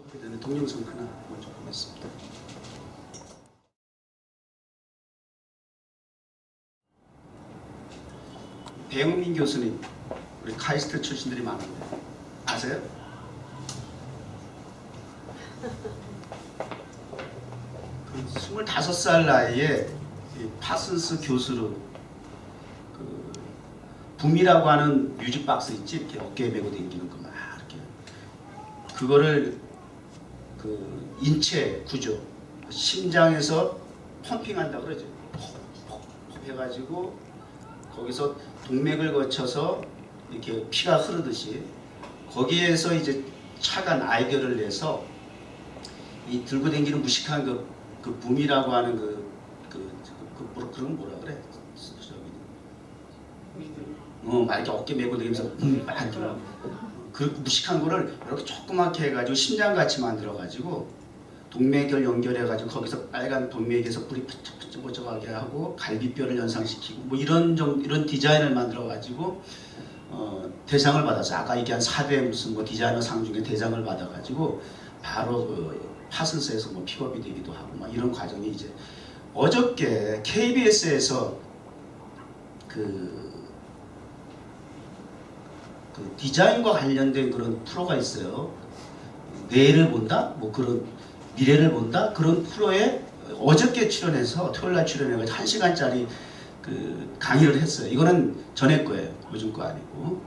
하게 되는 동영상 하나 먼저 보겠습니다. 배영민 교수님, 우리 카이스트 출신들이 많은데 아세요? 그 25살 나이에 파슨스 교수로 그 붐이라고 하는 뮤직박스 있지, 이렇게 어깨에 메고 다니는 거 막 이렇게 그거를 그 인체 구조, 심장에서 펌핑한다 그러죠. 퍽퍽 해가지고 거기서 동맥을 거쳐서 이렇게 피가 흐르듯이 거기에서 이제 차간 아이디어를 내서 이 들고 다니는 무식한 그 붐이라고 하는 그런 뭐라 그래? 막 이렇게 어깨 메고 다니면서 그 무식한 거를 이렇게 조그맣게 해가지고 심장같이 만들어가지고 동맥을 연결해가지고 거기서 빨간 동맥에서 불이 푸쩍푸쩍하게 하고 갈비뼈를 연상시키고 뭐 이런 디자인을 만들어가지고 대상을 받아서 아까 얘기한 4대 무슨 뭐 디자이너 상 중에 대상을 받아가지고 바로 그 파슨스에서 뭐 픽업이 되기도 하고 막 이런 과정이 이제 어저께 KBS에서 그 디자인과 관련된 그런 프로가 있어요. 내일을 본다? 뭐 그런 미래를 본다? 그런 프로에 어저께 출연해서 토요일날 출연해가지고 1시간짜리 그 강의를 했어요. 이거는 전에 거예요. 요즘 거 아니고.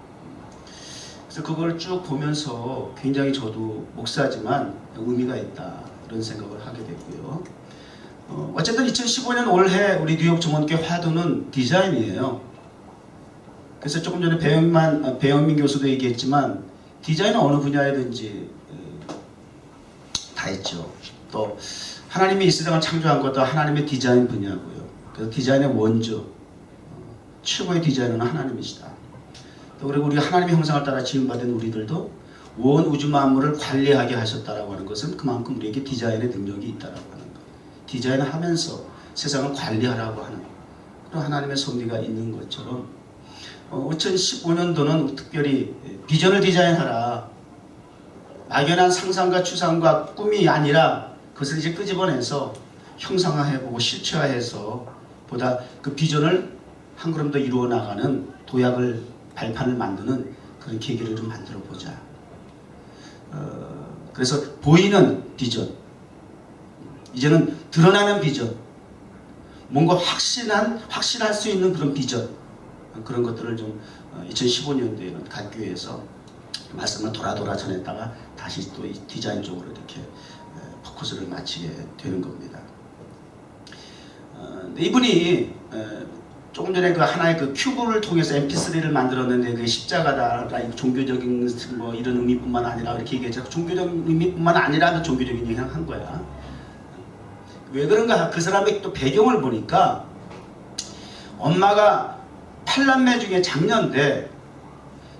그래서 그걸 쭉 보면서 굉장히 저도 목사지만 의미가 있다 이런 생각을 하게 됐고요. 어쨌든 2015년 올해 우리 뉴욕 정원교회 화두는 디자인이에요. 그래서 조금 전에 배영민 교수도 얘기했지만 디자인은 어느 분야에든지 다 있죠. 또 하나님이 이 세상을 창조한 것도 하나님의 디자인 분야고요. 그래서 디자인의 원조, 최고의 디자이너는 하나님이시다. 또 그리고 우리가 하나님의 형상을 따라 지음받은 우리들도 온 우주 만물을 관리하게 하셨다라고 하는 것은 그만큼 우리에게 디자인의 능력이 있다라고 하는 것. 디자인을 하면서 세상을 관리하라고 하는 그런 하나님의 섭리가 있는 것처럼 2015년도는 특별히 비전을 디자인하라. 막연한 상상과 추상과 꿈이 아니라 그것을 이제 끄집어내서 형상화해보고 실체화해서 보다 그 비전을 한 걸음 더 이루어 나가는 도약을 발판을 만드는 그런 계기를 좀 만들어 보자. 그래서 보이는 비전, 이제는 드러나는 비전, 뭔가 확신할 수 있는 그런 비전, 그런 것들을 좀 2015년도에는 각 교회에서 말씀을 돌아 전했다가 다시 또 이 디자인 쪽으로 이렇게 포커스를 맞추게 되는 겁니다. 이분이 조금 전에 그 하나의 그 큐브를 통해서 MP3를 만들었는데 그게 십자가다, 종교적인 뭐 이런 의미뿐만 아니라 이렇게 얘기했죠. 종교적인 의미뿐만 아니라 종교적인 영향을 한 거야. 왜 그런가? 그 사람의 또 배경을 보니까 엄마가 8남매 중에 장녀인데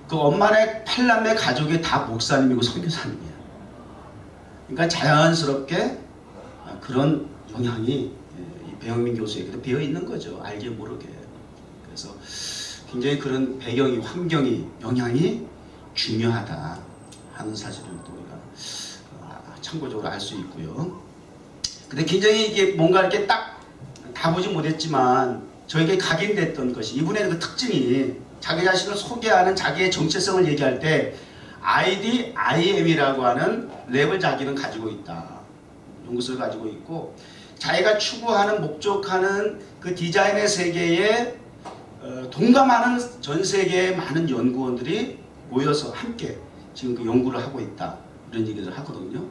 그 엄마네 8남매 가족이 다 목사님이고 선교사님이야. 그러니까 자연스럽게 그런 영향이 배영민 교수에게도 배어 있는 거죠. 알게 모르게. 그래서 굉장히 그런 배경이, 환경이, 영향이 중요하다 하는 사실을 또 우리가 참고적으로 알 수 있고요. 근데 굉장히 이게 뭔가 이렇게 딱 다 보지 못했지만 저에게 각인됐던 것이 이분의 그 특징이 자기 자신을 소개하는 자기의 정체성을 얘기할 때 ID, IM이라고 하는 랩을 자기는 가지고 있다. 연구소를 가지고 있고 자기가 추구하는 목적하는 그 디자인의 세계에 동감하는 전 세계의 많은 연구원들이 모여서 함께 지금 그 연구를 하고 있다. 이런 얘기를 하거든요.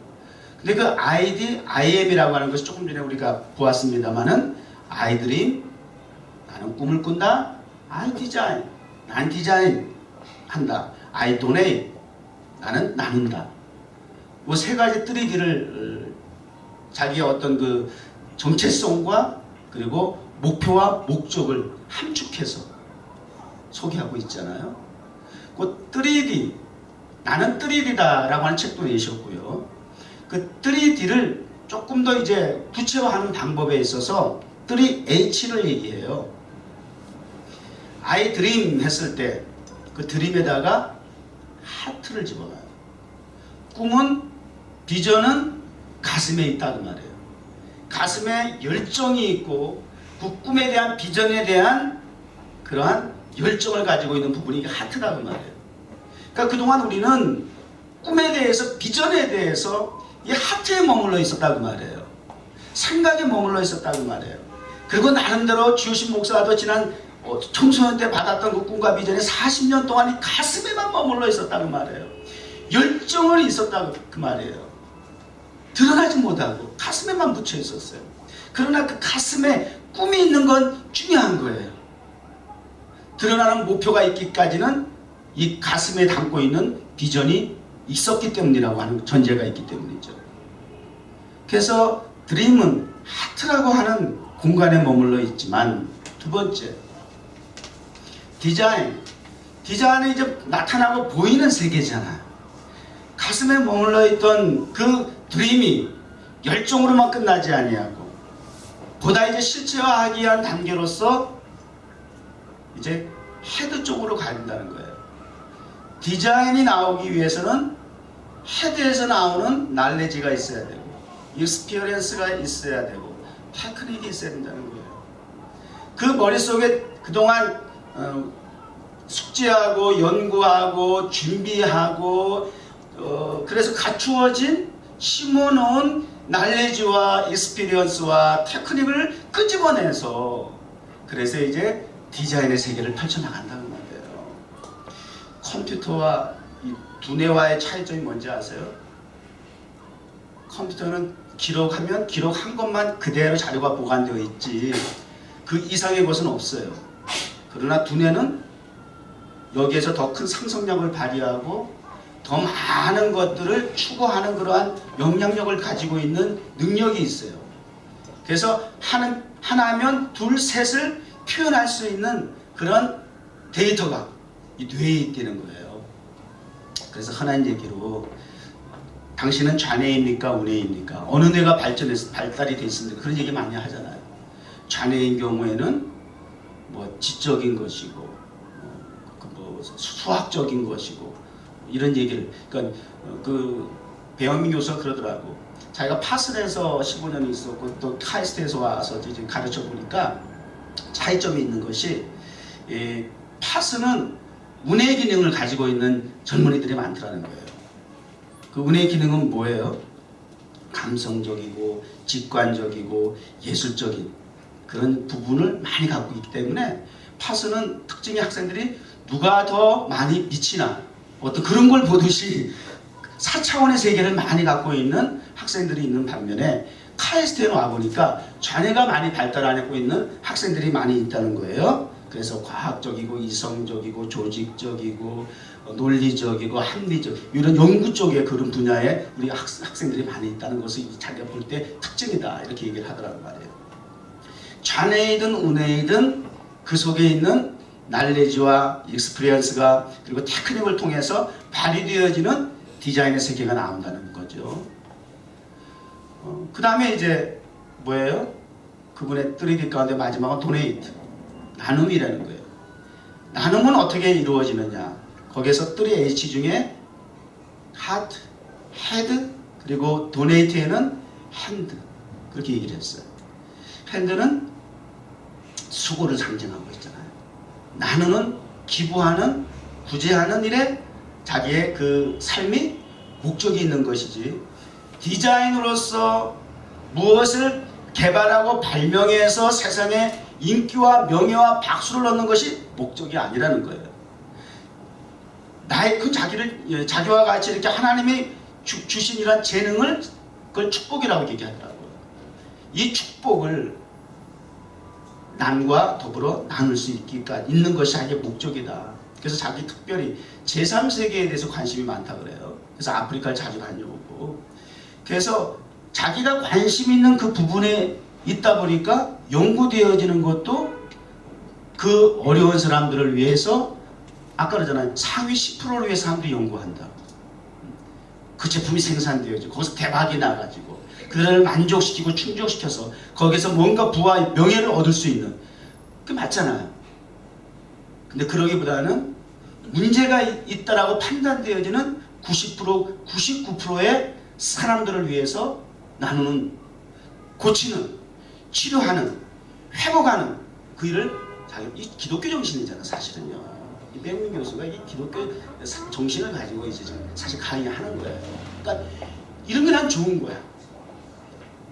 근데 그 ID, IM이라고 하는 것이 조금 전에 우리가 보았습니다만은 I dream, 나는 꿈을 꾼다. I design, 난 디자인 한다. I donate, 나는 나눈다. 이 세 가지 3D를 자기의 어떤 그 정체성과 그리고 목표와 목적을 함축해서 소개하고 있잖아요. 그 3D, 나는 3D다 라고 하는 책도 내셨고요. 그 3D를 조금 더 이제 구체화하는 방법에 있어서 3H를 얘기해요. I dream 했을 때 그 드림에다가 하트를 집어넣어요. 꿈은 비전은 가슴에 있다고 말해요. 가슴에 열정이 있고 그 꿈에 대한 비전에 대한 그러한 열정을 가지고 있는 부분이 이게 하트라고 말해요. 그러니까 그동안 우리는 꿈에 대해서 비전에 대해서 이 하트에 머물러 있었다고 말해요. 생각에 머물러 있었다고 말해요. 그리고 나름대로 주신 목사도 지난 청소년 때 받았던 그 꿈과 비전에 40년 동안 이 가슴에만 머물러 있었다고 말해요. 열정을 있었다고 그 말이에요. 드러나지 못하고 가슴에만 묻혀 있었어요. 그러나 그 가슴에 꿈이 있는 건 중요한 거예요. 드러나는 목표가 있기까지는 이 가슴에 담고 있는 비전이 있었기 때문이라고 하는 전제가 있기 때문이죠. 그래서 드림은 하트라고 하는 공간에 머물러 있지만, 두 번째 디자인은 이제 나타나고 보이는 세계잖아요. 가슴에 머물러 있던 그 드림이 열정으로만 끝나지 아니하고 보다 이제 실체화하기 위한 단계로서 이제 헤드 쪽으로 간다는 거예요. 디자인이 나오기 위해서는 헤드에서 나오는 날레지가 있어야 되고 익스피리언스가 있어야 되고 테크닉이 있어야 된다는 거예요. 그 머릿속에 그동안 숙지하고 연구하고 준비하고 그래서 갖추어진 심어놓은 날레지와 익스피리언스와 테크닉을 끄집어내서 그래서 이제 디자인의 세계를 펼쳐나간다는 말이에요. 컴퓨터와 이 두뇌와의 차이점이 뭔지 아세요? 컴퓨터는 기록하면 기록한 것만 그대로 자료가 보관되어 있지 그 이상의 것은 없어요. 그러나 두뇌는 여기에서 더 큰 상상력을 발휘하고 더 많은 것들을 추구하는 그러한 영향력을 가지고 있는 능력이 있어요. 그래서 하나면 둘, 셋을 표현할 수 있는 그런 데이터가 이 뇌에 있다는 거예요. 그래서 흔한 얘기로 당신은 좌뇌입니까 우뇌입니까? 어느 뇌가 발달이 되어 있습니까? 그런 얘기 많이 하잖아요. 좌뇌인 경우에는 뭐 지적인 것이고 뭐 수학적인 것이고 이런 얘기를, 그러니까 그 배영민 교수가 그러더라고. 자기가 파슨에서 15년 있었고 또 카이스트에서 와서 이제 가르쳐 보니까 차이점이 있는 것이, 파슨은 운의 기능을 가지고 있는 젊은이들이 많더라는 거예요. 그 운의 기능은 뭐예요? 감성적이고 직관적이고 예술적인 그런 부분을 많이 갖고 있기 때문에 파슨은 특징이 학생들이 누가 더 많이 미치나 어떤 그런 걸 보듯이 4차원의 세계를 많이 갖고 있는 학생들이 있는 반면에 카이스트에 와보니까 좌뇌가 많이 발달 안 하고 있는 학생들이 많이 있다는 거예요. 그래서 과학적이고 이성적이고 조직적이고 논리적이고 합리적 이런 연구 쪽의 그런 분야에 우리 학생들이 많이 있다는 것을 자기가 볼 때 특징이다 이렇게 얘기를 하더라는 말이에요. 좌뇌이든 우뇌이든 그 속에 있는 날레지와 익스피리언스가 그리고 테크닉을 통해서 발휘되어지는 디자인의 세계가 나온다는 거죠. 그 다음에 이제 뭐예요? 그분의 3D 가운데 마지막은 도네이트, 나눔이라는 거예요. 나눔은 어떻게 이루어지느냐? 거기에서 3H 중에 하트, 헤드, 그리고 도네이트에는 핸드 그렇게 얘기를 했어요. 핸드는 수고를 상징하고 있잖아요. 나누는, 기부하는, 구제하는 일에 자기의 그 삶이 목적이 있는 것이지 디자인으로서 무엇을 개발하고 발명해서 세상에 인기와 명예와 박수를 얻는 것이 목적이 아니라는 거예요. 나의 그 자기와 같이 이렇게 하나님이 주신 이런 재능을 그걸 축복이라고 얘기하더라고요. 이 축복을 남과 더불어 나눌 수 있는 것이 자기의 목적이다. 그래서 자기 특별히 제3세계에 대해서 관심이 많다 그래요. 그래서 아프리카를 자주 다녀오고 그래서 자기가 관심 있는 그 부분에 있다 보니까 연구되어지는 것도 그 어려운 사람들을 위해서 아까 그러잖아요. 상위 10%를 위해서 사람들이 연구한다. 그 제품이 생산되어지고 거기서 대박이 나가지고 그들을 만족시키고 충족시켜서 거기서 뭔가 부와 명예를 얻을 수 있는 그게 맞잖아요. 근데 그러기보다는 문제가 있다라고 판단되어지는 90%, 99%의 사람들을 위해서 나누는, 고치는, 치료하는, 회복하는 그 일을 이 기독교 정신이잖아 사실은요. 이 백민 교수가 이 기독교 정신을 가지고 이제 사실 강의하는 거예요. 그러니까 이런 게 난 좋은 거야.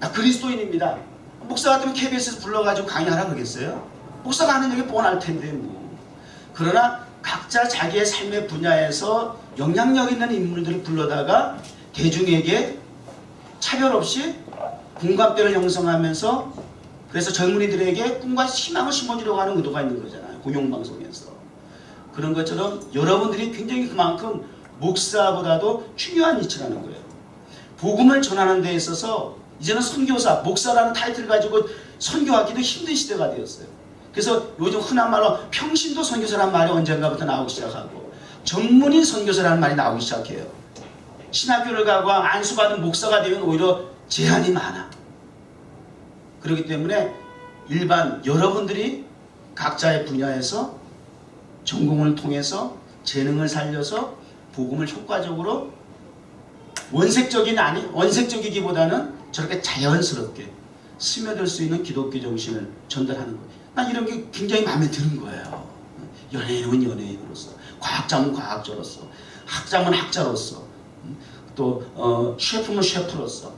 나 그리스도인입니다. 목사 같으면 KBS에서 불러가지고 강의하라 그러겠어요? 목사가 하는 얘기 뻔할 텐데 뭐. 그러나 각자 자기의 삶의 분야에서 영향력 있는 인물들을 불러다가 대중에게 차별 없이 공감대를 형성하면서, 그래서 젊은이들에게 꿈과 희망을 심어주려고 하는 의도가 있는 거잖아요. 공영방송에서. 그런 것처럼 여러분들이 굉장히 그만큼 목사보다도 중요한 위치라는 거예요. 복음을 전하는 데 있어서 이제는 선교사, 목사라는 타이틀을 가지고 선교하기도 힘든 시대가 되었어요. 그래서 요즘 흔한 말로 평신도 선교사라는 말이 언젠가부터 나오기 시작하고 전문인 선교사라는 말이 나오기 시작해요. 신학교를 가고 안수받은 목사가 되면 오히려 제한이 많아. 그렇기 때문에 일반 여러분들이 각자의 분야에서 전공을 통해서 재능을 살려서 복음을 효과적으로 원색적이기보다는 저렇게 자연스럽게 스며들 수 있는 기독교 정신을 전달하는 거예요. 난 이런 게 굉장히 마음에 드는 거예요. 연예인은 연예인으로서, 과학자면 과학자로서, 학자면 학자로서, 또 셰프면 셰프로서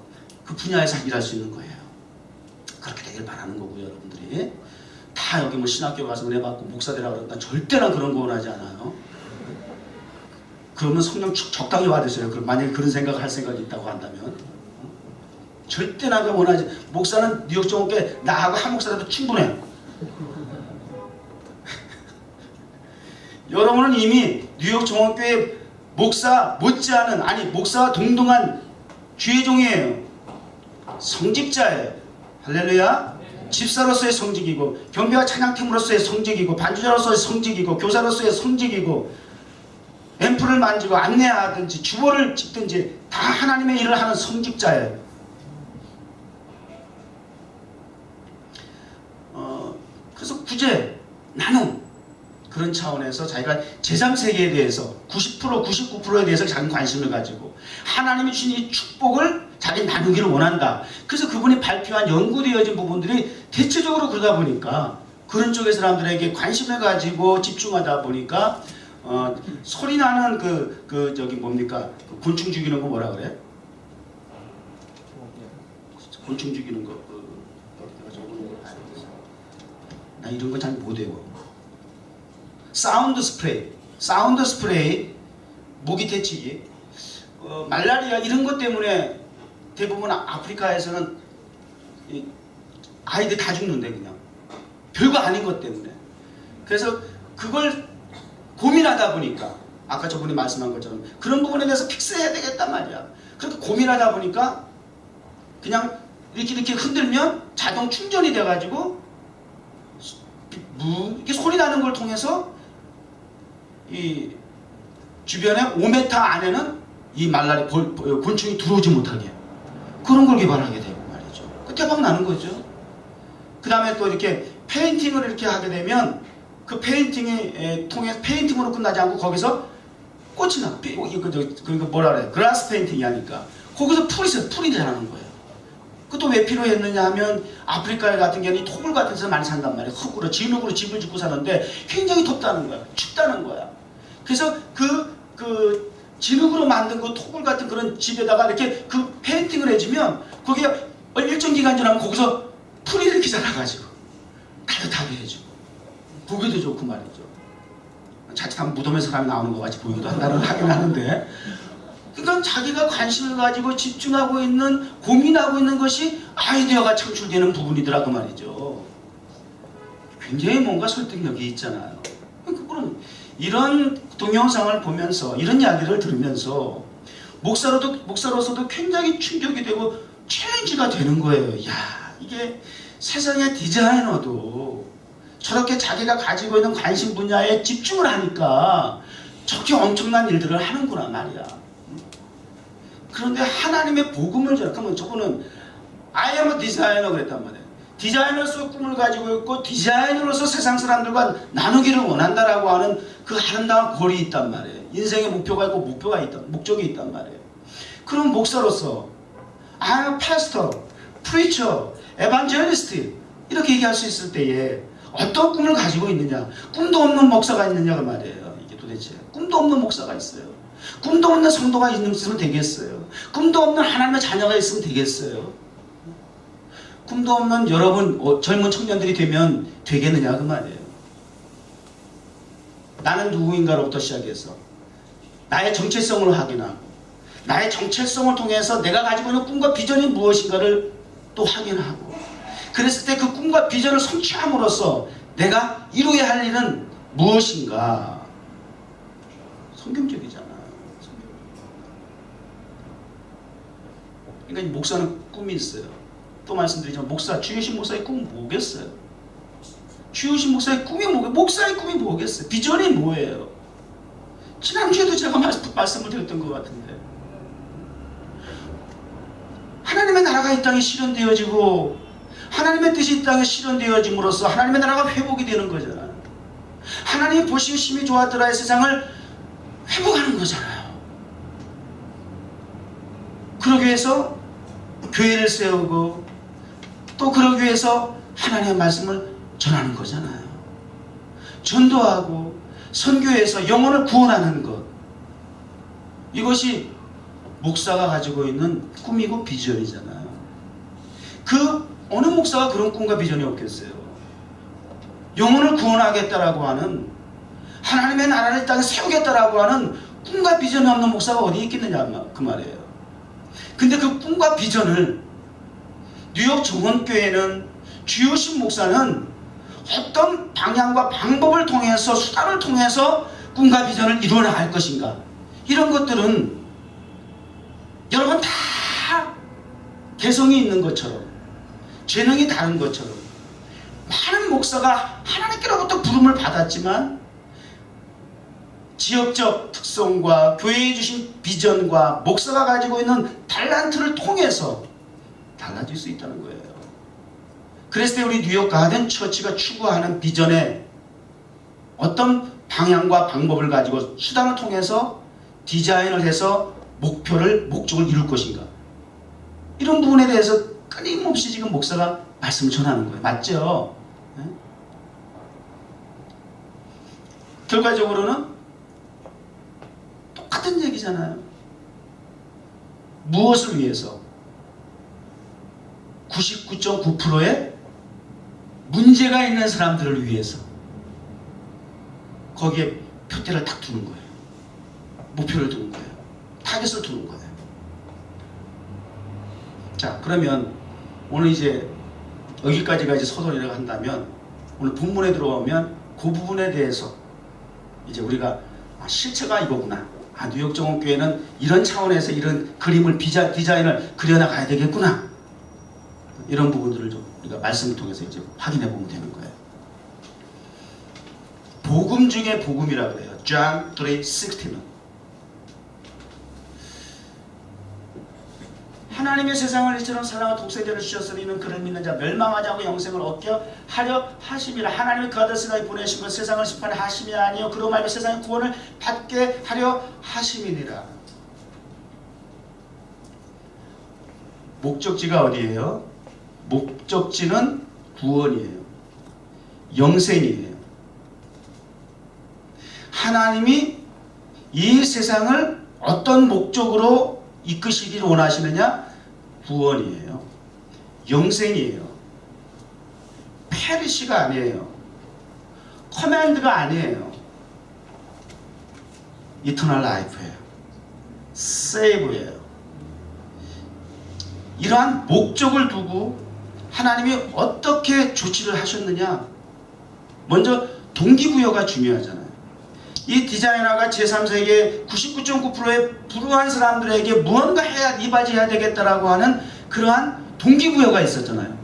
그 분야에서 일할 수 있는 거예요. 그렇게 되길 바라는 거고요. 여러분들이 다 여기 뭐 신학교 가서 은혜 받고 목사 되라 그러니까 절대나 그런 거 원하지 않아요. 그러면 성령 적당히 받으세요. 만약에 그런 생각을 할 생각이 있다고 한다면 절대나 그 원하지. 목사는 뉴욕 정원교회 나하고 한 목사라도 충분해. 여러분은 이미 뉴욕 정원교회 목사 못지않은, 아니 목사와 동등한 주의종이에요. 성직자예요. 할렐루야. 집사로서의 성직이고, 경배와 찬양팀으로서의 성직이고, 반주자로서의 성직이고, 교사로서의 성직이고, 앰프를 만지고 안내하든지 주보를 찍든지 다 하나님의 일을 하는 성직자예요. 그래서 구제, 나눔, 그런 차원에서 자기가 제3세계에 대해서 90%, 99%에 대해서 자기 관심을 가지고 하나님이 주신 이 축복을 자기 나누기를 원한다. 그래서 그분이 발표한 연구되어진 부분들이 대체적으로 그러다 보니까 그런 쪽의 사람들에게 관심을 가지고 집중하다 보니까 소리 나는 저기 뭡니까? 그 곤충 죽이는 거 뭐라 그래? 곤충 죽이는 거. 나 이런 거 잘 못 외워. 사운드 스프레이, 모기 퇴치기, 말라리아 이런 것 때문에 대부분 아프리카에서는 아이들 다 죽는데 그냥 별거 아닌 것 때문에. 그래서 그걸 고민하다 보니까 아까 저분이 말씀한 것처럼 그런 부분에 대해서 픽스해야 되겠단 말이야. 그렇게 고민하다 보니까 그냥 이렇게 흔들면 자동 충전이 돼가지고 이렇게 소리 나는 걸 통해서 이 주변에 5m 안에는 이 말라리 곤충이 들어오지 못하게 그런 걸 개발하게 되고 말이죠. 대박 나는 거죠. 그 다음에 또 이렇게 페인팅을 이렇게 하게 되면 그 페인팅이 통해 페인팅으로 끝나지 않고 거기서 꽃이 나. 그러니까 뭐라 그래? 글라스 페인팅이 하니까 거기서 풀이 자라는 거예요. 그것도 왜 필요했느냐 하면 아프리카 같은 경우는 토굴 같은 데서 많이 산단 말이에요. 흙으로 진흙으로 집을 짓고 사는데 굉장히 덥다는 거야. 춥다는 거야. 그래서 그 진흙으로 만든 그 토굴 같은 그런 집에다가 이렇게 그 페인팅을 해주면 거기에 일정 기간 지나면 거기서 풀이 이렇게 자라가지고 따뜻하게 해주고 보기도 좋고 말이죠. 자칫하면 무덤에 사람이 나오는 것 같이 보이기도 한다는 하긴 하는데, 그러니까 자기가 관심을 가지고 집중하고 있는, 고민하고 있는 것이 아이디어가 창출되는 부분이더라 그 말이죠. 굉장히 뭔가 설득력이 있잖아요. 그럼 이런 동영상을 보면서 이런 이야기를 들으면서 목사로서도 굉장히 충격이 되고 챌린지가 되는 거예요. 야, 이게 세상의 디자이너도 저렇게 자기가 가지고 있는 관심 분야에 집중을 하니까 저렇게 엄청난 일들을 하는구나 말이야. 그런데 하나님의 복음을 그러면 저분은 I am a designer 그랬단 말이에요. 디자이너로서 꿈을 가지고 있고 디자이너로서 세상 사람들과 나누기를 원한다라고 하는 그 아름다운 골이 있단 말이에요. 인생의 목표가 있고 목적이 있단 말이에요. 그럼 목사로서 I'm a pastor, preacher, evangelist 이렇게 얘기할 수 있을 때에 어떤 꿈을 가지고 있느냐? 꿈도 없는 목사가 있느냐가 말이에요. 이게 도대체 꿈도 없는 목사가 있어요. 꿈도 없는 성도가 있으면 되겠어요. 꿈도 없는 하나님의 자녀가 있으면 되겠어요. 꿈도 없는 여러분 젊은 청년들이 되면 되겠느냐 그 말이에요. 나는 누구인가로부터 시작해서 나의 정체성을 확인하고 나의 정체성을 통해서 내가 가지고 있는 꿈과 비전이 무엇인가를 또 확인하고 그랬을 때 그 꿈과 비전을 성취함으로써 내가 이루어야 할 일은 무엇인가? 성경적이잖아. 그러니까 목사는 꿈이 있어요. 또 말씀드리지만 주여신 목사의 꿈은 뭐겠어요? 주여신 목사의 꿈이 뭐겠어요? 목사의 꿈이 뭐겠어요? 비전이 뭐예요? 지난주에도 제가 말씀을 드렸던 것 같은데 하나님의 나라가 이 땅에 실현되어지고 하나님의 뜻이 이 땅에 실현되어짐으로써 하나님의 나라가 회복이 되는 거잖아요. 하나님이 보시기 심히 좋았더라의 세상을 회복하는 거잖아요. 그러기 위해서 교회를 세우고 또 그러기 위해서 하나님의 말씀을 전하는 거잖아요. 전도하고 선교해서 영혼을 구원하는 것, 이것이 목사가 가지고 있는 꿈이고 비전이잖아요. 그 어느 목사가 그런 꿈과 비전이 없겠어요? 영혼을 구원하겠다라고 하는 하나님의 나라를 이 땅에 세우겠다라고 하는 꿈과 비전이 없는 목사가 어디 있겠느냐 그 말이에요. 근데 그 꿈과 비전을 뉴욕 정원교회는 주요신 목사는 어떤 방향과 방법을 통해서 수단을 통해서 꿈과 비전을 이루어 나갈 것인가, 이런 것들은 여러분 다 개성이 있는 것처럼 재능이 다른 것처럼 많은 목사가 하나님께로부터 부름을 받았지만 지역적 특성과 교회에 주신 비전과 목사가 가지고 있는 달란트를 통해서 달라질 수 있다는 거예요. 그랬을 때 우리 뉴욕 가든 처치가 추구하는 비전에 어떤 방향과 방법을 가지고 수단을 통해서 디자인을 해서 목적을 이룰 것인가, 이런 부분에 대해서 끊임없이 지금 목사가 말씀을 전하는 거예요. 맞죠? 네? 결과적으로는 똑같은 얘기잖아요. 무엇을 위해서? 99.9%의 문제가 있는 사람들을 위해서 거기에 표대를 딱 두는 거예요. 목표를 두는 거예요. 타겟을 두는 거예요. 자, 그러면 오늘 이제 여기까지가 이제 서론이라고 한다면 오늘 본문에 들어오면 그 부분에 대해서 이제 우리가 실체가 이거구나, 뉴욕 정원교회는 이런 차원에서 이런 그림을 디자인을 그려나가야 되겠구나, 이런 부분들을 좀 우리가 말씀을 통해서 이제 확인해 보면 되는 거예요. 복음 중에 복음이라 그래요. John 3:16는 하나님의 세상을 이처럼 사랑하여 독생자를 주셨으니 이는 그를 믿는 자 멸망하지 않고 영생을 얻게 하려 하심이라. 하나님이 그 아들 세상에 보내신 것 세상을 심판에 하심이 아니요 그로 말미 세상의 구원을 받게 하려 하심이니라. 목적지가 어디예요? 목적지는 구원이에요. 영생이에요. 하나님이 이 세상을 어떤 목적으로 이끄시기를 원하시느냐? 구원이에요. 영생이에요. 페리시가 아니에요. 커맨드가 아니에요. 이터널 라이프예요. 세이브예요. 이러한 목적을 두고 하나님이 어떻게 조치를 하셨느냐? 먼저 동기부여가 중요하잖아요. 이 디자이너가 제3세계 99.9%의 불우한 사람들에게 무언가 이바지해야 되겠다라고 하는 그러한 동기부여가 있었잖아요.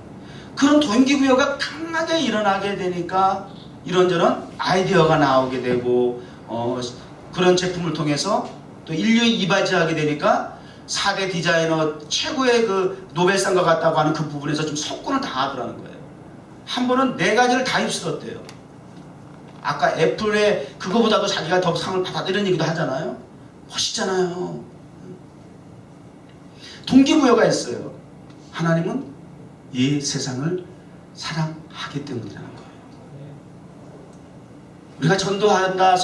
그런 동기부여가 강하게 일어나게 되니까 이런저런 아이디어가 나오게 되고 그런 제품을 통해서 또 인류에 이바지하게 되니까 4대 디자이너 최고의 그 노벨상과 같다고 하는 그 부분에서 좀 석권을 당하더라는 거예요. 한 번은 4가지를 다 휩쓸었대요. 아까 애플의 그거보다도 자기가 더 상을 받았다 이런 얘기도 하잖아요. 멋있잖아요. 동기부여가 있어요. 하나님은 이 세상을 사랑하기 때문이라는 거예요. 우리가 전도하고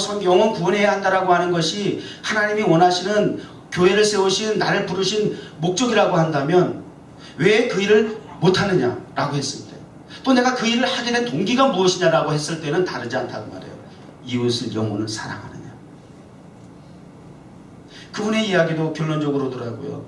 선교, 영혼 구원해야 한다라고 하는 것이 하나님이 원하시는 교회를 세우신 나를 부르신 목적이라고 한다면 왜 그 일을 못하느냐라고 했을 때, 또 내가 그 일을 하게 된 동기가 무엇이냐라고 했을 때는 다르지 않다고 말해요. 이웃을, 영혼을 사랑하느냐. 그분의 이야기도 결론적으로 더라고요.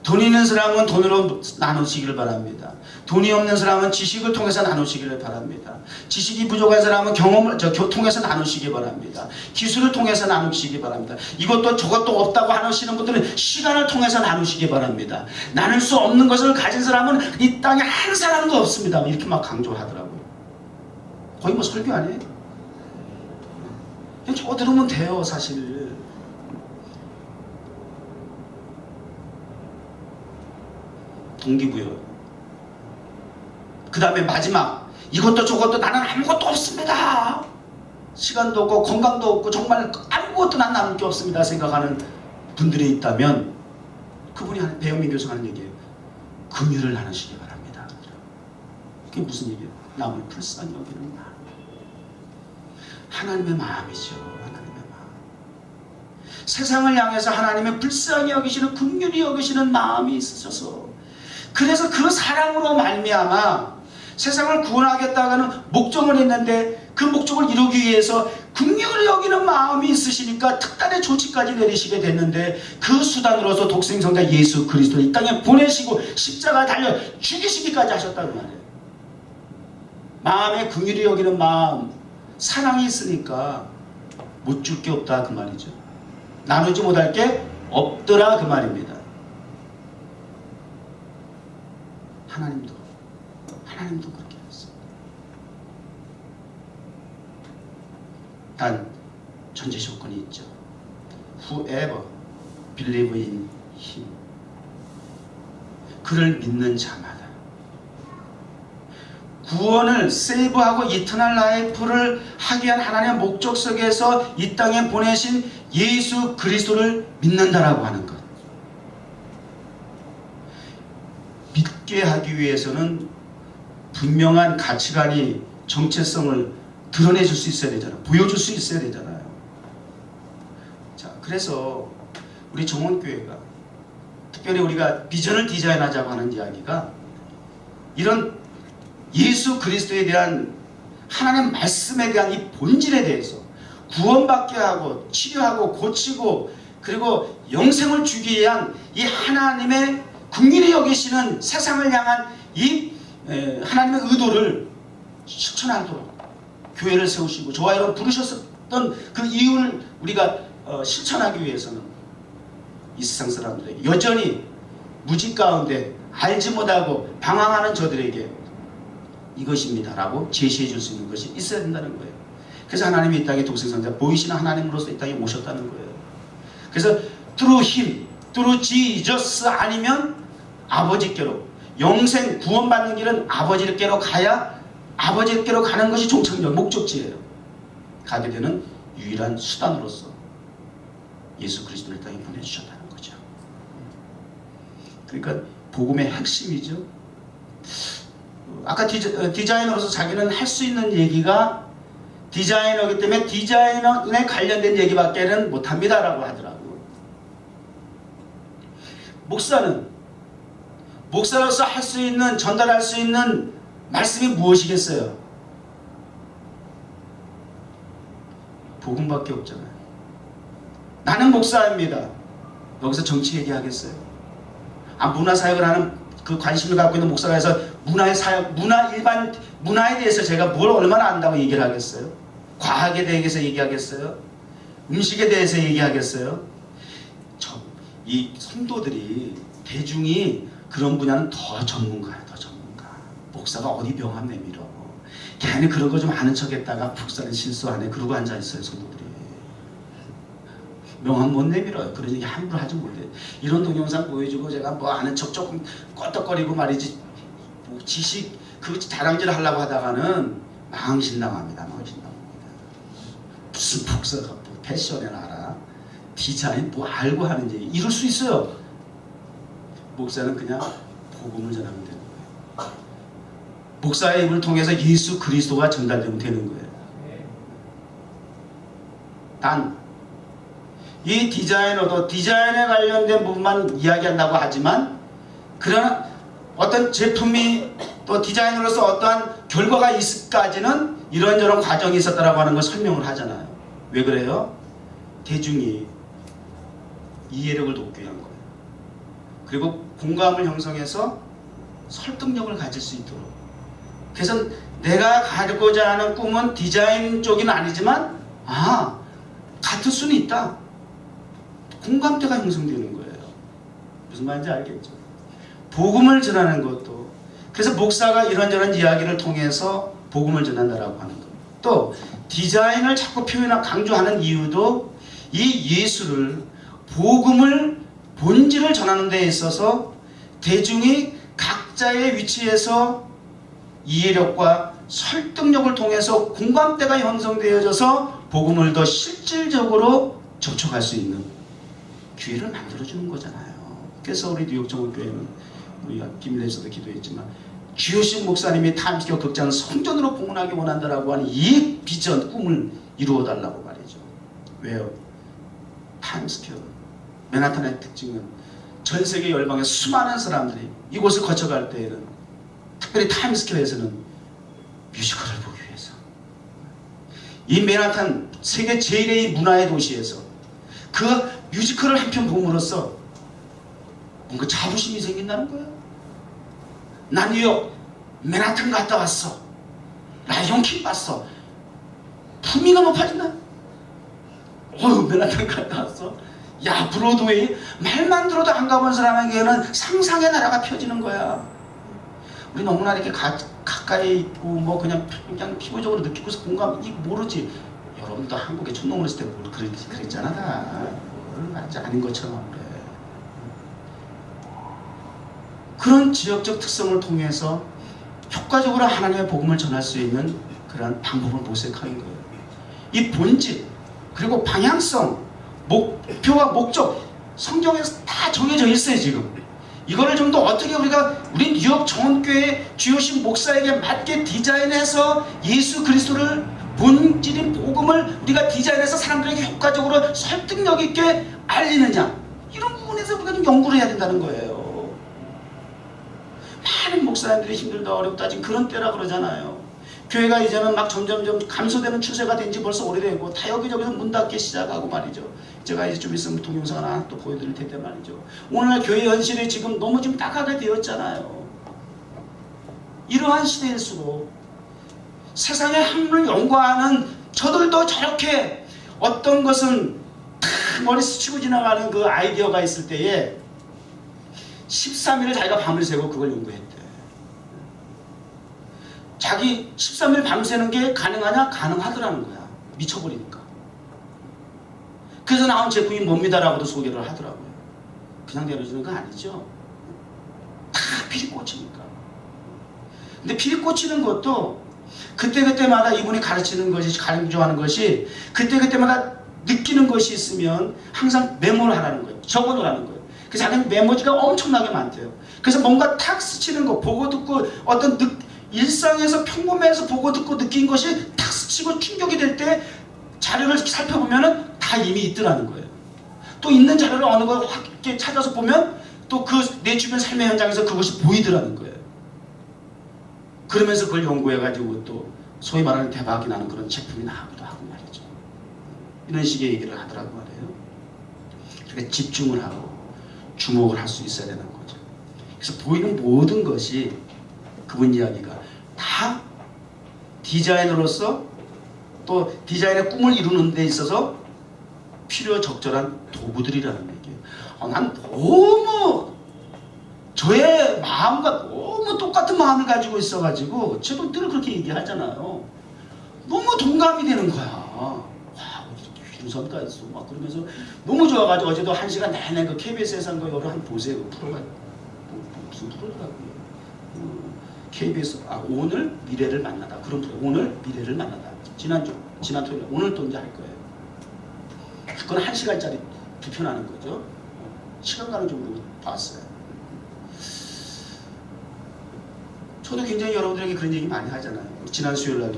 돈 있는 사람은 돈으로 나누시기를 바랍니다. 돈이 없는 사람은 지식을 통해서 나누시기를 바랍니다. 지식이 부족한 사람은 경험을 통해서 나누시기 바랍니다. 기술을 통해서 나누시기 바랍니다. 이것도 저것도 없다고 하시는 분들은 시간을 통해서 나누시기 바랍니다. 나눌 수 없는 것을 가진 사람은 이 땅에 한 사람도 없습니다. 이렇게 막 강조하더라고요. 거의 뭐 설교 아니에요? 그냥 저거 들으면 돼요, 사실. 동기부여. 그 다음에 마지막, 이것도 저것도 나는 아무것도 없습니다. 시간도 없고 건강도 없고 정말 아무것도 난 남을 게 없습니다 생각하는 분들이 있다면, 그분이 배영민 교수가 하는 얘기예요. 긍휼을 나누시기 바랍니다. 그게 무슨 얘기예요? 남을 불쌍히 여기는 마음. 하나님의 마음이죠. 하나님의 마음. 세상을 향해서 하나님의 불쌍히 여기시는, 긍휼히 여기시는 마음이 있으셔서, 그래서 그 사랑으로 말미암아 세상을 구원하겠다는 목적을 했는데, 그 목적을 이루기 위해서 긍휼히 여기는 마음이 있으시니까 특단의 조치까지 내리시게 됐는데, 그 수단으로서 독생성자 예수 그리스도를 이 땅에 보내시고 십자가에 달려 죽이시기까지 하셨다는 말이에요. 마음에 긍휼히 여기는 마음, 사랑이 있으니까 못 줄 게 없다 그 말이죠. 나누지 못할 게 없더라 그 말입니다. 하나님도 그렇게 했어요. 단 전제 조건이 있죠. Whoever believe in him. 그를 믿는 자마다 구원을 세이브하고 이터널 라이프를 하기 위한 하나님의 목적 속에서 이 땅에 보내신 예수 그리스도를 믿는다라고 하는 것. 믿게 하기 위해서는 분명한 가치관이 정체성을 드러내줄 수 있어야 되잖아요. 보여줄 수 있어야 되잖아요. 자, 그래서 우리 정원교회가 특별히 우리가 비전을 디자인하자고 하는 이야기가, 이런 예수 그리스도에 대한 하나님 말씀에 대한 이 본질에 대해서 구원받게 하고 치료하고 고치고 그리고 영생을 주기 위한 이 하나님의 긍휼히 여기시는 세상을 향한 이 하나님의 의도를 실천하도록 교회를 세우시고 저와 여러분 부르셨던 그 이유를 우리가 실천하기 위해서는 이 세상 사람들에게 여전히 무지 가운데 알지 못하고 방황하는 저들에게 이것입니다 라고 제시해 줄 수 있는 것이 있어야 된다는 거예요. 그래서 하나님이 이 땅에 독생성자 보이시는 하나님으로서 이 땅에 오셨다는 거예요. 그래서 through him, through Jesus 아니면 아버지께로, 영생 구원받는 길은 아버지께로 가야 아버지께로 가는 것이 종착역 목적지예요. 가게 되는 유일한 수단으로서 예수 그리스도를 이 땅에 보내주셨다는 거죠. 그러니까 복음의 핵심이죠. 아까 디자이너로서 자기는 할 수 있는 얘기가 디자이너이기 때문에 디자이너에 관련된 얘기밖에는 못합니다 라고 하더라고요. 목사로서 할 수 있는, 전달할 수 있는 말씀이 무엇이겠어요? 복음밖에 없잖아요. 나는 목사입니다. 여기서 정치 얘기하겠어요? 문화사역을 하는 그 관심을 갖고 있는 목사가 해서 문화의 사역, 문화에 대해서 제가 뭘 얼마나 안다고 얘기를 하겠어요? 과학에 대해서 얘기하겠어요? 음식에 대해서 얘기하겠어요? 이 성도들이, 대중이 그런 분야는 더 전문가야, 더 전문가. 목사가 어디 명함 내밀어. 걔는 그런 거 좀 아는 척 했다가 목사는 실수 안 해. 그러고 앉아있어요, 성도들이. 명함 못 내밀어요. 그런 얘기 함부로 하지 못해. 이런 동영상 보여주고 제가 뭐 아는 척 조금 껐덕거리고 말이지, 뭐 지식, 그 다람질 하려고 하다가는 망신당합니다. 무슨 목사가 뭐 패션에 알아? 디자인 뭐 알고 하는 얘기. 이럴 수 있어요. 목사는 그냥 복음을 전하면 되는 거예요. 목사의 입을 통해서 예수 그리스도가 전달되면 되는 거예요. 단 이 디자이너도 디자인에 관련된 부분만 이야기한다고 하지만 그러나 어떤 제품이 또 디자이너로서 어떠한 결과가 있을까지는 이런저런 과정이 있었다라고 하는 걸 설명을 하잖아요. 왜 그래요? 대중이 이해력을 높게 한 거예요. 그리고 공감을 형성해서 설득력을 가질 수 있도록. 그래서 내가 가지고자 하는 꿈은 디자인 쪽은 아니지만 같을 수는 있다. 공감대가 형성되는 거예요. 무슨 말인지 알겠죠? 복음을 전하는 것도, 그래서 목사가 이런저런 이야기를 통해서 복음을 전한다라고 하는 것. 또 디자인을 자꾸 표현하고 강조하는 이유도 이 예수를, 복음을, 본질을 전하는 데 있어서 대중이 각자의 위치에서 이해력과 설득력을 통해서 공감대가 형성되어져서 복음을 더 실질적으로 접촉할 수 있는 기회를 만들어주는 거잖아요. 그래서 우리 뉴욕 정월교회는 우리가 김일에서도 기도했지만 주효식 목사님이 타임스퀘어 극장을 성전으로 봉헌하기 원한다라고 하는 이 비전, 꿈을 이루어달라고 말이죠. 왜요? 타임스퀘어, 맨하탄의 특징은 전 세계 열방의 수많은 사람들이 이곳을 거쳐갈 때에는, 특별히 타임스퀘어에서는 뮤지컬을 보기 위해서, 이 맨하탄 세계 제1의 문화의 도시에서 그 뮤지컬을 한 편 봄으로써 뭔가 자부심이 생긴다는 거예요. 난 뉴욕 맨하탄 갔다 왔어. 라이온킹 봤어. 품위가 높아진다. 맨하탄 갔다 왔어. 야, 브로드웨이. 말만 들어도 안 가본 사람에게는 상상의 나라가 펴지는 거야. 우리 너무나 이렇게 가까이 있고 뭐 그냥 피부적으로 느끼고서 공감, 이거 모르지. 여러분도 한국에 촌농을 했을 때 뭘 그랬잖아. 다 맞지 않은 것처럼 그래. 그런 지역적 특성을 통해서 효과적으로 하나님의 복음을 전할 수 있는 그런 방법을 모색하는 거예요. 이 본질, 그리고 방향성, 목표와 목적, 성경에서 다 정해져 있어요. 지금 이거를 좀 더 어떻게 우리 뉴욕 정원교회 주요신 목사에게 맞게 디자인해서 예수 그리스도를, 본질인 복음을 우리가 디자인해서 사람들에게 효과적으로 설득력 있게 알리느냐, 이런 부분에서 우리가 좀 연구를 해야 된다는 거예요. 많은 목사님들이 힘들다 어렵다 지금 그런 때라 그러잖아요. 교회가 이제는 막 점점점 감소되는 추세가 된 지 벌써 오래되고 다 여기저기서 문 닫기 시작하고 말이죠. 제가 이제 좀 있으면 동영상 하나 또 보여드릴 텐데 말이죠. 오늘날 교회 현실이 지금 너무 좀 딱하게 되었잖아요. 이러한 시대일수록 세상의 하늘을 연구하는 저들도 저렇게 어떤 것은 머리 스치고 지나가는 그 아이디어가 있을 때에 13일을 자기가 밤을 새고 그걸 연구했대. 자기 13일 밤새는 게 가능하냐? 가능하더라는 거야. 미쳐버리니까. 그래서 나온 제품이 뭡니다라고도 소개를 하더라고요. 그냥 내려주는 거 아니죠. 다 필이 꽂히니까. 근데 필이 꽂히는 것도 그때그때마다 이분이 가르치는 것이, 강조하는 것이 그때그때마다 느끼는 것이 있으면 항상 메모를 하라는 거예요. 적어놓으라는 거예요. 그래서 자기는 메모지가 엄청나게 많대요. 그래서 뭔가 탁 스치는 거, 보고 듣고 어떤 일상에서 평범해서 보고 듣고 느낀 것이 탁 스치고 충격이 될 때 자료를 살펴보면 다 이미 있더라는 거예요. 또 있는 자료를 어느 걸 확 이렇게 찾아서 보면 또 그 내 주변 삶의 현장에서 그것이 보이더라는 거예요. 그러면서 그걸 연구해가지고 또 소위 말하는 대박이 나는 그런 제품이 나오기도 하고 말이죠. 이런 식의 얘기를 하더라고 말이에요. 그러니까 집중을 하고 주목을 할 수 있어야 되는 거죠. 그래서 보이는 모든 것이 그분 이야기가 다 디자이너로서 또 디자인의 꿈을 이루는 데 있어서 필요 적절한 도구들이라는 얘기예요. 난 너무 저의 마음과 너무 똑같은 마음을 가지고 있어가지고 저도 늘 그렇게 얘기하잖아요. 너무 동감이 되는 거야. 와, 윤선가 있어. 막 그러면서 너무 좋아가지고 어제도 1시간 내내 그 KBS에서 한 거 여러 한 보세요. 그 프로가 무슨 프로더라고요. KBS 오늘 미래를 만나다 그런 프로. 오늘 미래를 만나다. 지난 토요일 오늘 또 이제 할 거예요. 그건 1시간짜리 두 편 하는 거죠. 시간 가는 줄 모르고 봤어요. 저도 굉장히 여러분들에게 그런 얘기 많이 하잖아요. 지난 수요일 날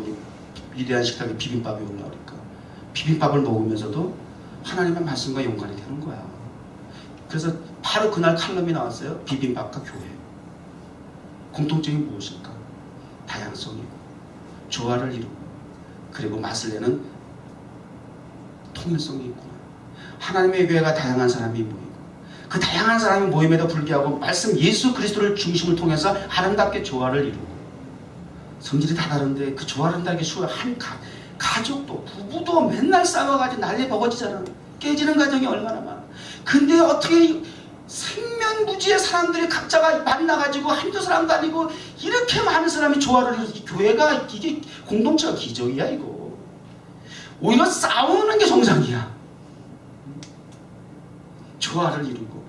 위대한 식탁에 비빔밥이 올라오니까 비빔밥을 먹으면서도 하나님의 말씀과 연관이 되는 거야. 그래서 바로 그날 칼럼이 나왔어요. 비빔밥과 교회. 공통점이 무엇일까? 다양성이고 조화를 이루고 그리고 맛을 내는 통일성이 있구나. 하나님의 교회가 다양한 사람이 모이고 그 다양한 사람이 모임에도 불구하고 말씀 예수 그리스도를 중심을 통해서 아름답게 조화를 이루고 성질이 다 다른데 그 조화를 다르게 한 가족도 부부도 맨날 싸워가지고 난리 버거지잖아. 깨지는 가정이 얼마나 많아. 근데 어떻게 생면부지의 사람들이 각자가 만나가지고 한두 사람도 아니고 이렇게 많은 사람이 조화를 해서 이 교회가 이게 공동체가 기적이야 이거. 오히려 싸우는 게 정상이야. 조화를 이루고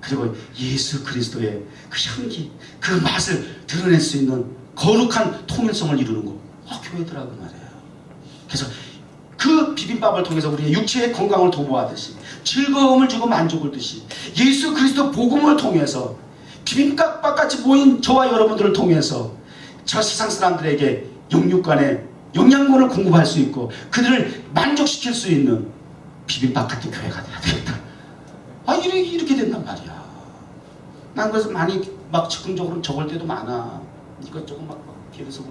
그리고 예수 그리스도의 그 향기 그 맛을 드러낼 수 있는 거룩한 통일성을 이루는 거 교회더라고 말이에요. 그래서 그 비빔밥을 통해서 우리의 육체의 건강을 도모하듯이 즐거움을 주고 만족을 주듯이 예수 그리스도 복음을 통해서 비빔밥같이 모인 저와 여러분들을 통해서 저 세상 사람들에게 영육간의 영양분을 공급할 수 있고 그들을 만족시킬 수 있는 비빔밥 같은 교회가 돼야 되겠다. 이렇게 된단 말이야. 난 그래서 많이 막 즉흥적으로 적을 때도 많아. 이것저것 막 길에서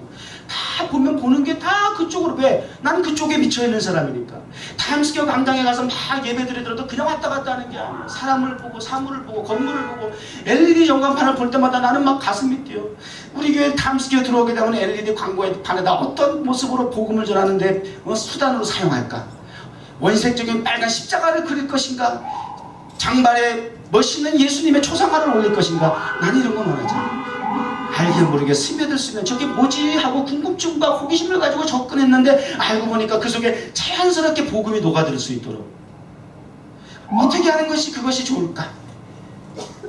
다 보면 보는 게 다 그쪽으로. 왜? 난 그쪽에 미쳐있는 사람이니까. 타임스퀘어 광장에 가서 막 예배드리더라도 그냥 왔다 갔다 하는 게 아니야. 사람을 보고 사물을 보고 건물을 보고 LED 전광판을 볼 때마다 나는 막 가슴이 뛰어. 우리 교회 타임스퀘어 들어오게 되면 LED 광고판에다 어떤 모습으로 복음을 전하는데 수단으로 사용할까? 원색적인 빨간 십자가를 그릴 것인가? 장발에 멋있는 예수님의 초상화를 올릴 것인가? 난 이런 건 원하지 않아. 알게 모르게 스며들 수 있는 저게 뭐지 하고 궁금증과 호기심을 가지고 접근했는데 알고 보니까 그 속에 자연스럽게 복음이 녹아들 수 있도록 어떻게 하는 것이 그것이 좋을까?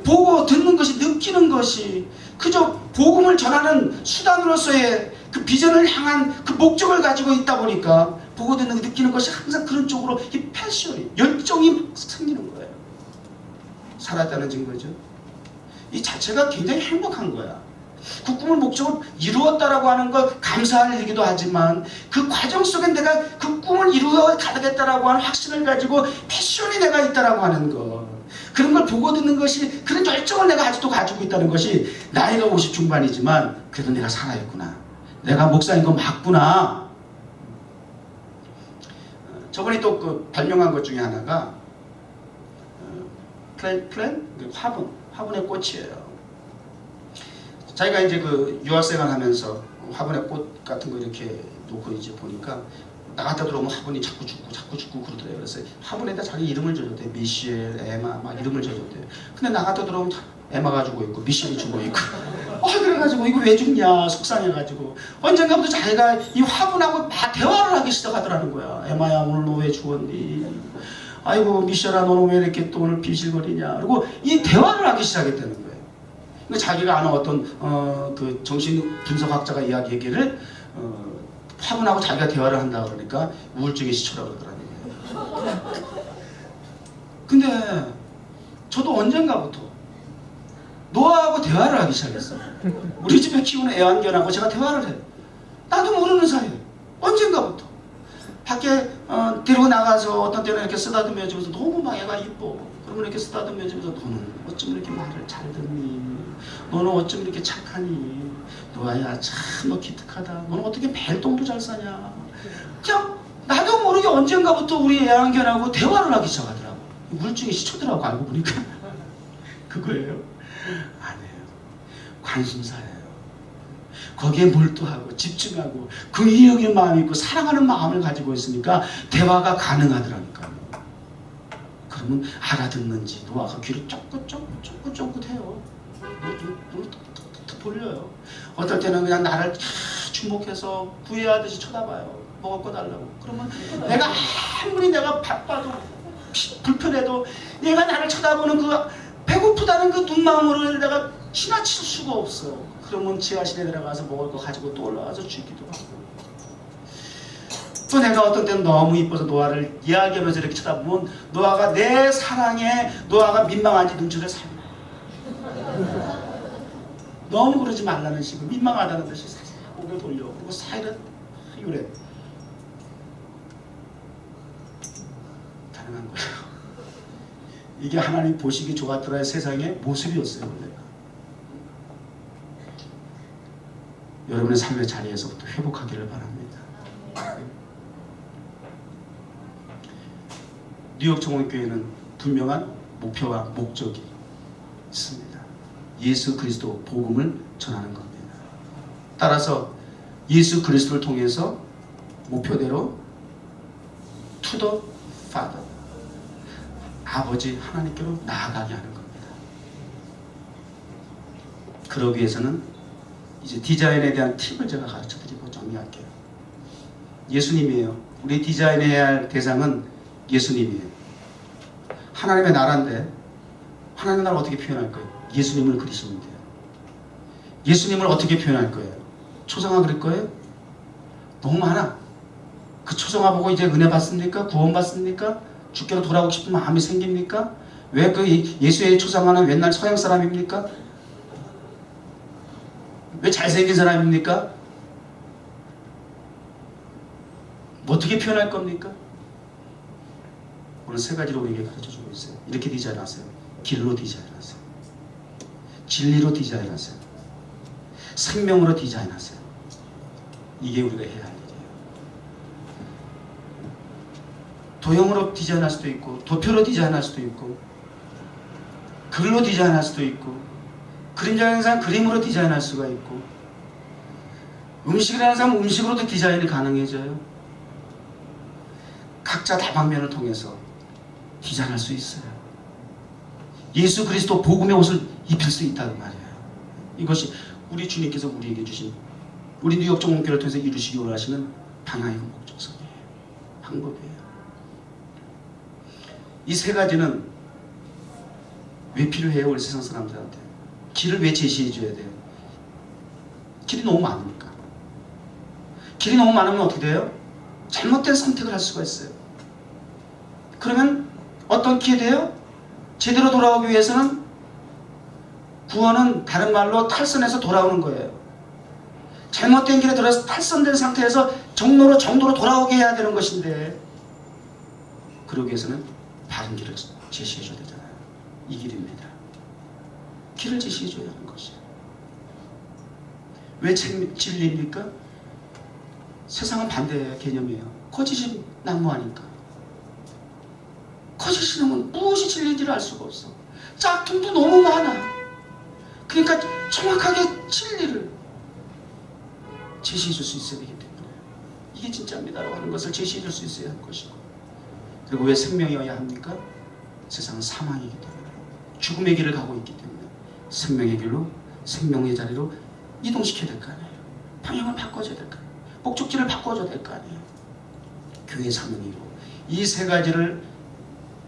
보고 듣는 것이 느끼는 것이 그저 복음을 전하는 수단으로서의 그 비전을 향한 그 목적을 가지고 있다 보니까 보고 듣는 느끼는 것이 항상 그런 쪽으로 이 패션이 열정이 막 생기는 거예요. 살았다는 증거죠. 이 자체가 굉장히 행복한 거야. 그 꿈을 목적을 이루었다라고 하는 것 감사할 일이기도 하지만 그 과정 속에 내가 그 꿈을 이루어 가겠다라고 하는 확신을 가지고 패션이 내가 있다라고 하는 것 그런 걸 보고 듣는 것이 그런 열정을 내가 아직도 가지고 있다는 것이 나이가 50 중반이지만 그래도 내가 살아있구나. 내가 목사인 거 맞구나. 저번에 또 그 발명한 것 중에 하나가 화분의 꽃이에요. 자기가 이제 그 유학생활 하면서 화분의 꽃 같은 거 이렇게 놓고 이제 보니까 나갔다 들어오면 화분이 자꾸 죽고 그러더래요. 그래서 화분에다 자기 이름을 적었대요. 미셸, 에마 막 이름을 적었대요. 근데 나갔다 들어오면 에마가 죽어 있고 미셸이 죽어 있고 그래가지고 이거 왜 죽냐 속상해가지고 언젠가부터 자기가 이 화분하고 막 대화를 하기 시작하더라는 거야. 에마야 오늘 너 왜 죽었니? 아이고 미셸아 너는 왜 이렇게 또 오늘 비실거리냐? 그리고 이 대화를 하기 시작했다는 거예요. 자기가 아는 어떤 그 정신 분석학자가 이야기하기를 화분하고 자기가 대화를 한다 그러니까 우울증의 시초라고 그러더라고요. 근데 저도 언젠가부터 노아하고 대화를 하기 시작했어요. 우리 집에 키우는 애완견하고 제가 대화를 해요. 나도 모르는 사이에 언젠가부터 밖에 데리고 나가서 어떤 때는 이렇게 쓰다듬어 주면서 너무 막 애가 이뻐. 그러면 이렇게 쓰다듬어 주면서 너는 어쩜 이렇게 말을 잘 듣니? 너는 어쩜 이렇게 착하니? 노아야 참 너 기특하다. 너는 어떻게 매일 똥도 잘 싸냐? 그냥 나도 모르게 언젠가부터 우리 애완견하고 대화를 하기 시작하더라고. 우울증의 시초더라고 알고 보니까. 그거예요? 아니에요. 관심사예요. 거기에 몰두하고 집중하고 긍휼적인 마음이 있고 사랑하는 마음을 가지고 있으니까 대화가 가능하더라니까요. 그러면 알아듣는지 노아가 귀를 쫑긋해요. 눈을 툭툭툭 돌려요. 어떨 때는 그냥 나를 주목해서 구애하듯이 쳐다봐요. 먹을 거 달라고. 그러면 내가 아무리 내가 바빠도 불편해도 얘가 나를 쳐다보는 그 배고프다는 그 눈망울을 내가 지나칠 수가 없어. 그러면 지하실에 들어가서 먹을 거 가지고 또 올라와서 주기도 하고. 또 내가 어떤 때는 너무 이뻐서 노아를 이야기하면서 이렇게 쳐다보면 노아가 내 사랑에 노아가 민망한지 눈치를 살려. 너무 그러지 말라는 식으로 민망하다는 듯이 살짝 고개 돌려. 그리고 사이를 이래. 가능한 거예요. 이게 하나님 보시기 좋았더라의 세상의 모습이었어요. 원래. 여러분의 삶의 자리에서부터 회복하기를 바랍니다. 뉴욕 정원교회는 분명한 목표와 목적이 있습니다. 예수 그리스도 복음을 전하는 겁니다. 따라서 예수 그리스도를 통해서 목표대로 to the Father, 아버지 하나님께로 나아가게 하는 겁니다. 그러기 위해서는 이제 디자인에 대한 팁을 제가 가르쳐드리고 정리할게요. 예수님이에요. 우리 디자인해야 할 대상은 예수님이에요. 하나님의 나라인데 하나님의 나라 어떻게 표현할 거예요? 예수님을 그리시면 돼요. 예수님을 어떻게 표현할 거예요? 초상화 그릴 거예요? 너무 많아. 그 초상화 보고 이제 은혜 받습니까? 구원 받습니까? 주께로 돌아오고 싶은 마음이 생깁니까? 왜 그 예수의 초상화는 맨날 서양 사람입니까? 왜 잘생긴 사람입니까? 뭐 어떻게 표현할 겁니까? 오늘 세 가지로 우리에게 가르쳐주고 있어요. 이렇게 디자인하세요. 길로 디자인하세요. 진리로 디자인하세요. 생명으로 디자인하세요. 이게 우리가 해야 할 일이에요. 도형으로 디자인할 수도 있고, 도표로 디자인할 수도 있고, 글로 디자인할 수도 있고, 그림자라는 사람 그림으로 디자인할 수가 있고, 음식이라는 사람 음식으로도 디자인이 가능해져요. 각자 다방면을 통해서 디자인할 수 있어요. 예수 그리스도 복음의 옷을 입힐 수 있다는 말이에요. 이것이 우리 주님께서 우리에게 주신, 우리 뉴욕 정원교회를 통해서 이루시기 원하시는 방향이고 목적성이에요. 방법이에요. 이 세 가지는 왜 필요해요? 우리 세상 사람들한테. 길을 왜 제시해 줘야 돼요? 길이 너무 많으니까. 길이 너무 많으면 어떻게 돼요? 잘못된 선택을 할 수가 있어요. 그러면 어떤 길이 돼요? 제대로 돌아오기 위해서는 구원은 다른 말로 탈선해서 돌아오는 거예요. 잘못된 길에 들어서 탈선된 상태에서 정도로 돌아오게 해야 되는 것인데, 그러기 위해서는 바른 길을 제시해 줘야 되잖아요. 이 길입니다. 길을 제시해 줘야 하는 것이에요. 왜 진리입니까? 세상은 반대 개념이에요. 거짓이 난무하니까. 거짓이 놈은 무엇이 진리인지를 알 수가 없어. 짝퉁도 너무 많아. 그러니까 정확하게 진리를 제시해 줄 수 있어야 되기 때문에, 이게 진짜입니다라고 하는 것을 제시해 줄 수 있어야 하는 것이고, 그리고 왜 생명이어야 합니까? 세상은 사망이기 때문에, 죽음의 길을 가고 있기 때문에 생명의 길로, 생명의 자리로 이동시켜야 될 거 아니에요. 방향을 바꿔줘야 될 거 아니에요. 목적지를 바꿔줘야 될 거 아니에요. 교회 사명이고, 이 세 가지를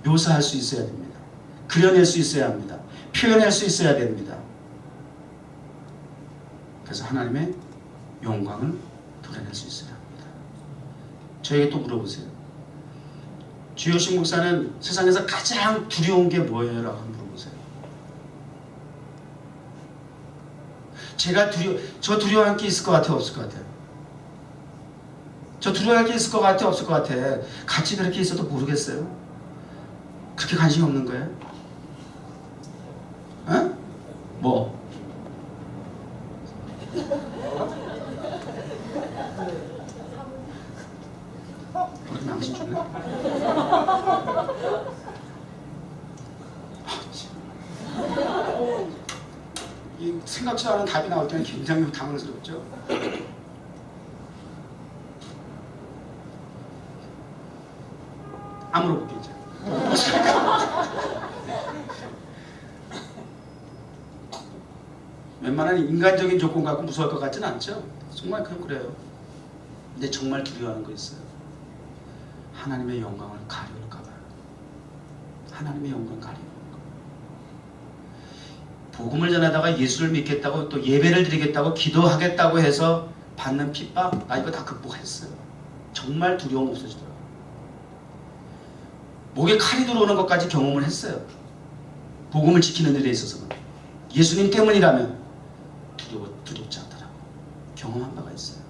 묘사할 수 있어야 됩니다. 그려낼 수 있어야 합니다. 표현할 수 있어야 됩니다. 그래서 하나님의 영광을 드러낼 수 있어야 합니다. 저에게 또 물어보세요. 주효식 목사는 세상에서 가장 두려운 게 뭐예요? 라고 물어보세요. 저 두려워할 게 있을 것 같아요? 없을 것 같아요? 저 두려워할 게 있을 것 같아요? 없을 것 같아? 같이 그렇게 있어도 모르겠어요? 그렇게 관심이 없는 거예요? 어? 뭐? 우리 남친 줄래? 이 생각지 않은 답이 나올 때는 굉장히 당황스럽죠. 안 물어볼게 이제. 웬만한 인간적인 조건 갖고 무서울 것 같지는 않죠? 정말 그래요. 근데 정말 두려워하는 거 있어요. 하나님의 영광을 가려울까 봐요. 하나님의 영광을 가려울까 봐요. 복음을 전하다가 예수를 믿겠다고, 또 예배를 드리겠다고, 기도하겠다고 해서 받는 핍박, 나 이거 다 극복했어요. 정말 두려움 없어지더라고요. 목에 칼이 들어오는 것까지 경험을 했어요. 복음을 지키는 일에 있어서는. 예수님 때문이라면 두렵지 않더라고. 경험한 바가 있어요.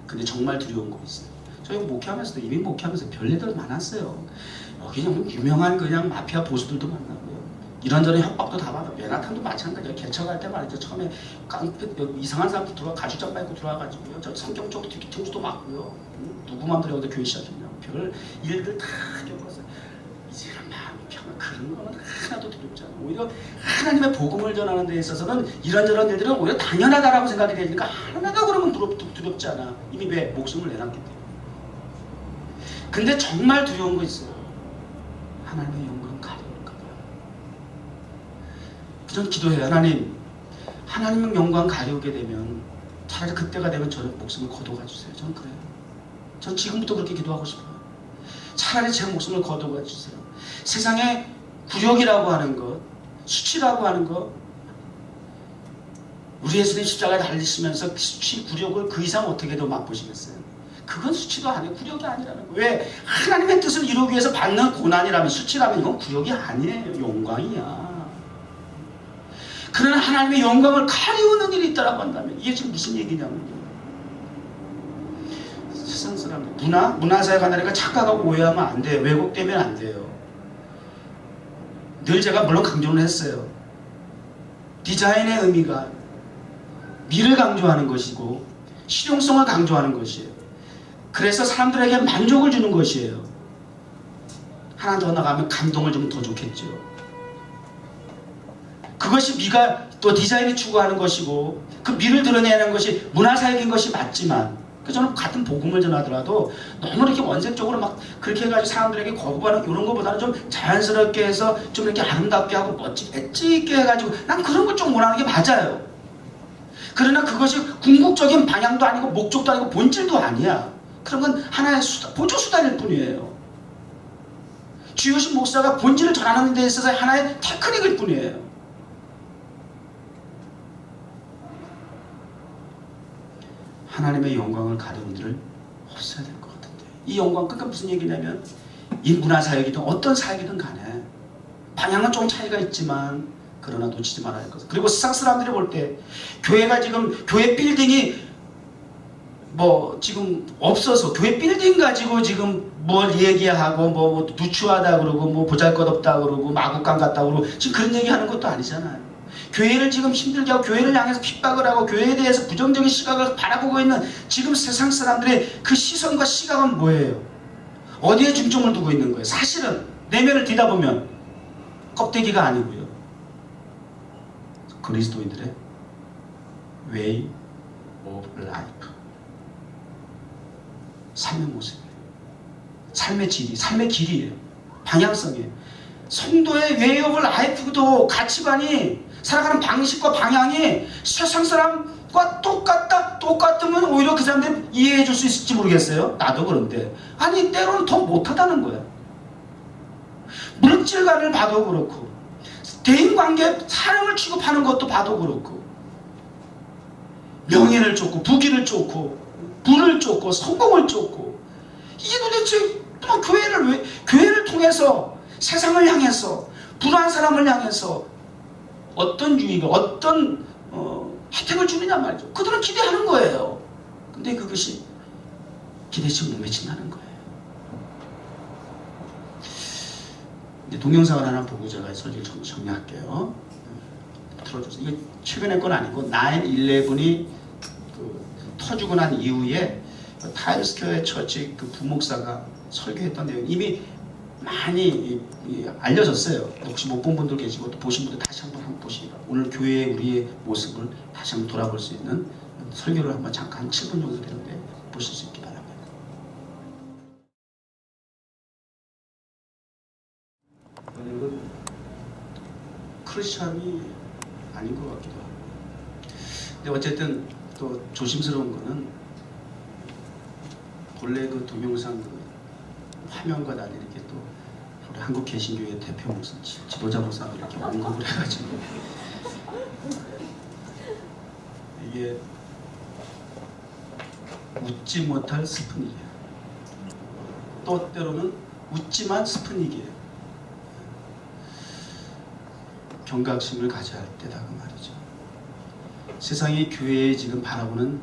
근데 정말 두려운 거 있어요. 저희 목회하면서도 이미 목회하면서 별일들 많았어요. 여기 좀 유명한 그냥 마피아 보수들도 만나고요. 이런저런 협박도 다 받아. 맨하탄도 마찬가지예요. 개척할 때 말이죠. 처음에 이상한 사람들 들어와 가죽 잠바 입고 들어와가지고요. 저 성경적으로 뒤통수도 맞고요. 누구 마음대로 여기다 교회 시작했냐고. 별 일들 다 겪었어요. 이제는 마음이 평안. 그런 거는 하나도 두렵지 않아. 오히려 하나님의 복음을 전하는 데 있어서는 이런저런 일들은 오히려 당연하다라고 생각이 되니까 하나도 그러면 두렵지 않아. 이미 왜? 목숨을 내놨기 때문에. 근데 정말 두려운 거 있어요. 하나님의 영광 가려울까 봐. 전 기도해요. 하나님의 영광 가려우게 되면 차라리 그때가 되면 저는 목숨을 거둬가 주세요. 저는 그래요. 전 지금부터 그렇게 기도하고 싶어요. 차라리 제 목숨을 거둬가 주세요. 세상에 굴욕이라고 하는 것, 수치라고 하는 것, 우리 예수님 십자가에 달리시면서 수치, 굴욕을 그 이상 어떻게 더 맛보시겠어요? 그건 수치도 아니에요. 굴욕이 아니라는 거예요. 왜? 하나님의 뜻을 이루기 위해서 받는 고난이라면, 수치라면 이건 굴욕이 아니에요. 영광이야. 그러나 하나님의 영광을 가리우는 일이 있다라고 한다면 이게 지금 무슨 얘기냐면요. 세상 사람들, 문화사회가 나니까 착각하고 오해하면 안 돼요. 왜곡되면 안 돼요. 늘 제가 물론 강조는 했어요. 디자인의 의미가 미를 강조하는 것이고 실용성을 강조하는 것이에요. 그래서 사람들에게 만족을 주는 것이에요. 하나 더 나가면 감동을 주면 더 좋겠죠. 그것이 미가 또 디자인이 추구하는 것이고 그 미를 드러내는 것이 문화사역인 것이 맞지만 저는 같은 복음을 전하더라도 너무 이렇게 원색적으로 막 그렇게 해가지고 사람들에게 거부하는 이런 것보다는 좀 자연스럽게 해서 좀 이렇게 아름답게 하고 엣지 있게 해가지고 난 그런 걸 좀 원하는 게 맞아요. 그러나 그것이 궁극적인 방향도 아니고 목적도 아니고 본질도 아니야. 그런 건 하나의 보조 수단일 뿐이에요. 주요신 목사가 본질을 전하는 데 있어서 하나의 테크닉일 뿐이에요. 하나님의 영광을 가리는 일을 없어야 될 것 같은데, 이 영광, 그러니까 무슨 얘기냐면 이 문화사역이든 어떤 사역이든 간에 방향은 좀 차이가 있지만 그러나 놓치지 말아야 할 것. 그리고 세상 사람들이 볼 때 교회가 지금 교회 빌딩이 뭐 지금 없어서 교회 빌딩 가지고 지금 뭘 얘기하고 뭐 누추하다 그러고 뭐 보잘것없다 그러고 마구간 같다 그러고 지금 그런 얘기하는 것도 아니잖아요. 교회를 지금 힘들게 하고 교회를 향해서 핍박을 하고 교회에 대해서 부정적인 시각을 바라보고 있는 지금 세상 사람들의 그 시선과 시각은 뭐예요? 어디에 중점을 두고 있는 거예요? 사실은 내면을 뒤다보면 껍데기가 아니고요. 그리스도인들의 way of life, 삶의 모습이에요. 삶의 질이, 삶의 길이에요. 방향성이에요. 성도의 way of life도 가치관이 살아가는 방식과 방향이 세상 사람과 똑같으면 오히려 그 사람들 이해해 줄 수 있을지 모르겠어요. 나도 그런데. 아니, 때로는 더 못하다는 거야. 물질관을 봐도 그렇고, 대인관계, 사람을 취급하는 것도 봐도 그렇고, 명예를 쫓고, 부귀를 쫓고, 부를 쫓고, 성공을 쫓고, 이게 도대체 교회를 통해서 세상을 향해서, 불안한 사람을 향해서 어떤 유익을, 어떤 혜택을 주느냐 말이죠. 그들은 기대하는 거예요. 근데 그것이 기대치 못 미친다는 거예요. 이제 동영상을 하나 보고 제가 설교를 정리할게요. 틀어주세요. 이게 최근의 건 아니고 9/11이 터지고 난 이후에 타임스퀘어 처치 그 부목사가 설교했던 내용 이미 많이 알려졌어요. 혹시 못 본 분들 계시고 또 보신 분들 다시 한번 보시기가 오늘 교회의 우리의 모습을 다시 한번 돌아볼 수 있는 설교를 한번 잠깐 7분 정도 되는데 보실 수 있기 바랍니다. 이건 크리스찬이 아닌 것 같기도 하고. 근데 어쨌든 또 조심스러운 거는 본래 그 동영상 그 화면과 달리 이렇게 또 우리 한국 개신교회 대표 목사, 지도자 목사가 이렇게 언급을 해가지고 이게 웃지 못할 스프닉이에요. 또 때로는 웃지만 스프닉이에요. 경각심을 가져야 할 때다 그 말이죠. 세상이 교회에 지금 바라보는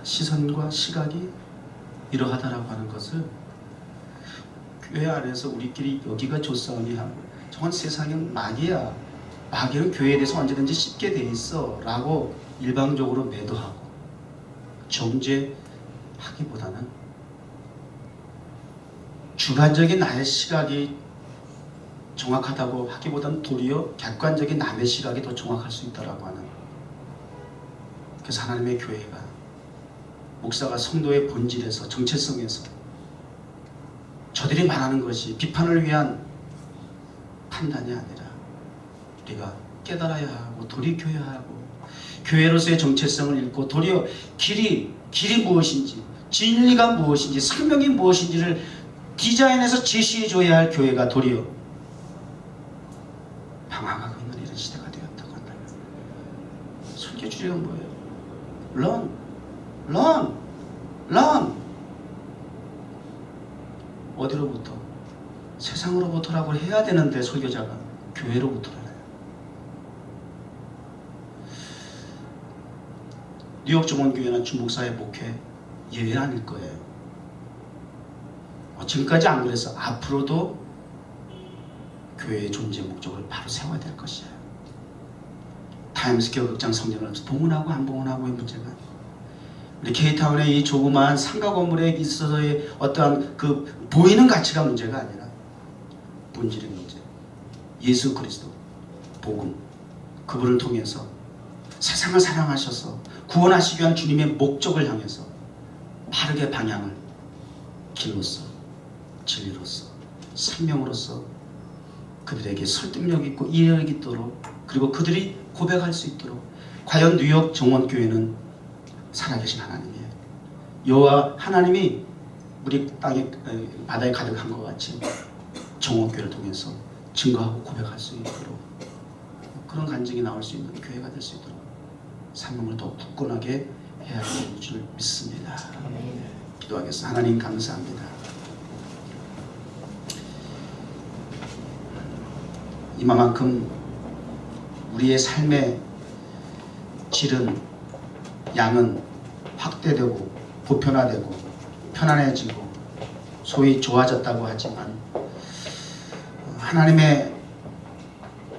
시선과 시각이 이러하다라고 하는 것을 교회 안에서 우리끼리 여기가 좋사오니 하고 저건 세상은 마귀야. 마귀는 교회에 대해서 언제든지 씹게 돼 있어 라고 일방적으로 매도하고 정죄하기보다는 주관적인 나의 시각이 정확하다고 하기보다는 도리어 객관적인 남의 시각이 더 정확할 수 있다라고 하는, 그래서 하나님의 교회가 목사가 성도의 본질에서 정체성에서 저들이 말하는 것이 비판을 위한 판단이 아니라 우리가 깨달아야 하고 돌이켜야 하고 교회로서의 정체성을 잃고 도리어 길이 무엇인지 진리가 무엇인지 생명이 무엇인지를 디자인해서 제시해줘야 할 교회가 도리어 방황하고 있는 이런 시대가 되었다고 한다면 설교 주제가 뭐예요? Learn. 어디로부터? 세상으로부터라고 해야 되는데 설교자가 교회로부터라요. 뉴욕 정원교회나 주목사의 목회 예외는 아닐 거예요. 지금까지 안 그래서 앞으로도 교회의 존재 목적을 바로 세워야 될 것이에요. 타임스퀘어 극장 성전을 봉헌하고 안 봉헌하고의 문제가 아니고 우리 K타운의 이 조그마한 상가 건물에 있어서의 어떠한 그 보이는 가치가 문제가 아니라 본질의 문제, 예수 그리스도 복음, 그분을 통해서 세상을 사랑하셔서 구원하시기 위한 주님의 목적을 향해서 바르게 방향을 길로서 진리로서 생명으로서 그들에게 설득력 있고 이해력 있도록, 그리고 그들이 고백할 수 있도록. 과연 뉴욕 정원교회는 살아계신 하나님이에요. 여호와 하나님이 우리 땅에 바다에 가득한 것 같이 정원교회를 통해서 증거하고 고백할 수 있도록, 그런 간증이 나올 수 있는 교회가 될 수 있도록 사명을 더 굳건하게 해야 될 줄 믿습니다. 기도하겠습니다. 하나님 감사합니다. 이만큼 우리의 삶의 질은, 양은 확대되고 보편화되고 편안해지고 소위 좋아졌다고 하지만 하나님의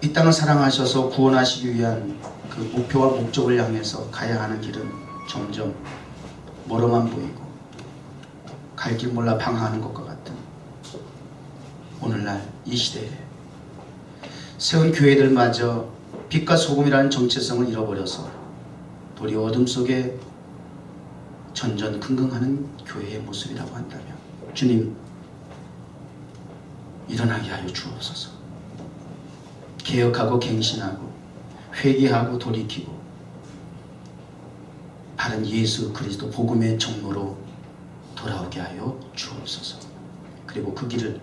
이 땅을 사랑하셔서 구원하시기 위한 그 목표와 목적을 향해서 가야 하는 길은 점점 멀어만 보이고 갈 길 몰라 방황하는 것과 같은 오늘날 이 시대에 세운 교회들마저 빛과 소금이라는 정체성을 잃어버려서 도리어 어둠 속에 전전긍긍하는 교회의 모습이라고 한다면 주님 일어나게 하여 주옵소서. 개혁하고 갱신하고 회개하고 돌이키고 바른 예수 그리스도 복음의 정로로 돌아오게 하여 주옵소서. 그리고 그 길을,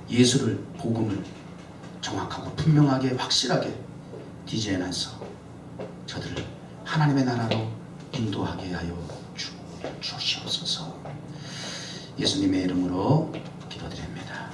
예수를, 복음을 정확하고 분명하게 확실하게 디자인해서 저들을 하나님의 나라로 인도하게 하여 주시옵소서. 예수님의 이름으로 기도드립니다.